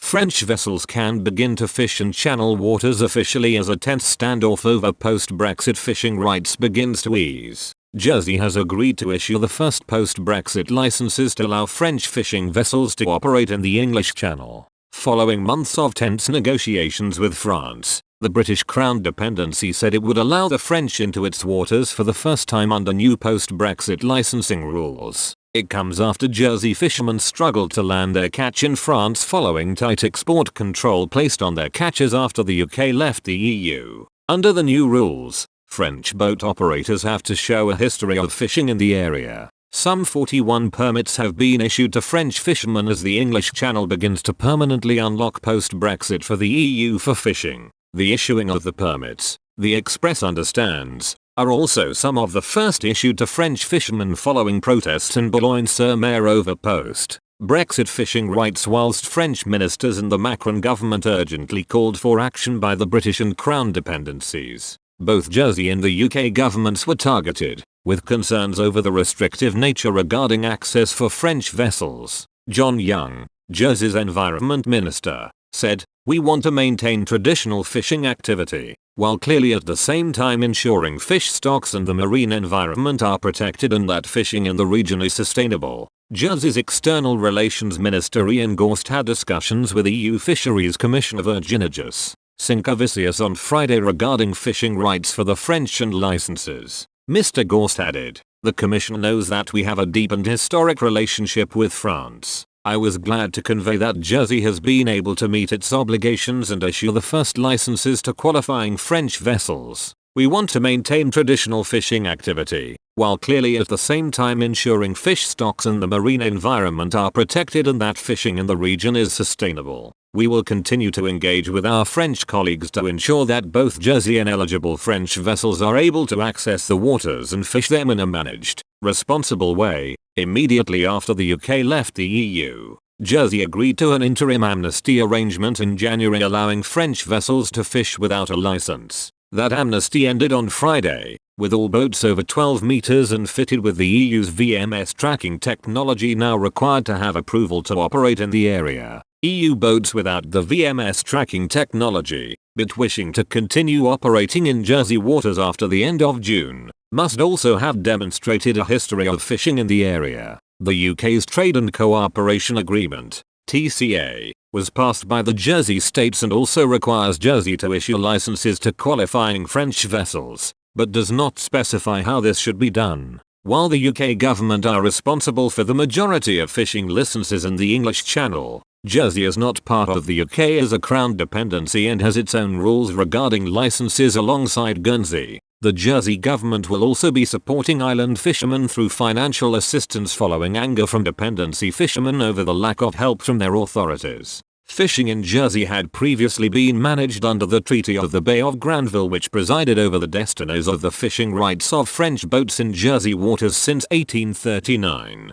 French vessels can begin to fish in Channel waters officially as a tense standoff over post-Brexit fishing rights begins to ease. Jersey has agreed to issue the first post-Brexit licenses to allow French fishing vessels to operate in the English Channel. Following months of tense negotiations with France, the British Crown dependency said it would allow the French into its waters for the first time under new post-Brexit licensing rules. It comes after Jersey fishermen struggled to land their catch in France following tight export control placed on their catches after the UK left the EU. Under the new rules, French boat operators have to show a history of fishing in the area. Some 41 permits have been issued to French fishermen as the English Channel begins to permanently unlock post-Brexit for the EU for fishing. The issuing of the permits, the Express understands, are also some of the first issued to French fishermen following protests in Boulogne-sur-Mer over post-Brexit fishing rights, whilst French ministers and the Macron government urgently called for action by the British and Crown dependencies. Both Jersey and the UK governments were targeted, with concerns over the restrictive nature regarding access for French vessels. John Young, Jersey's Environment Minister, said, "We want to maintain traditional fishing activity, while clearly at the same time ensuring fish stocks and the marine environment are protected and that fishing in the region is sustainable." Jersey's External Relations Minister Ian Gorst had discussions with EU Fisheries Commissioner Virginijus Sinkevicius on Friday regarding fishing rights for the French and licenses. Mr. Gorst added, "The Commission knows that we have a deep and historic relationship with France. I was glad to convey that Jersey has been able to meet its obligations and issue the first licenses to qualifying French vessels. We want to maintain traditional fishing activity, while clearly at the same time ensuring fish stocks and the marine environment are protected and that fishing in the region is sustainable. We will continue to engage with our French colleagues to ensure that both Jersey and eligible French vessels are able to access the waters and fish them in a managed, responsible way." Immediately after the UK left the EU, Jersey agreed to an interim amnesty arrangement in January allowing French vessels to fish without a license. That amnesty ended on Friday, with all boats over 12 meters and fitted with the EU's VMS tracking technology now required to have approval to operate in the area. EU boats without the VMS tracking technology, but wishing to continue operating in Jersey waters after the end of June, must also have demonstrated a history of fishing in the area. The UK's Trade and Cooperation Agreement, TCA, was passed by the Jersey states and also requires Jersey to issue licenses to qualifying French vessels, but does not specify how this should be done. While the UK government are responsible for the majority of fishing licenses in the English Channel, Jersey is not part of the UK as a Crown dependency and has its own rules regarding licenses alongside Guernsey. The Jersey government will also be supporting island fishermen through financial assistance following anger from dependency fishermen over the lack of help from their authorities. Fishing in Jersey had previously been managed under the Treaty of the Bay of Granville, which presided over the destinies of the fishing rights of French boats in Jersey waters since 1839.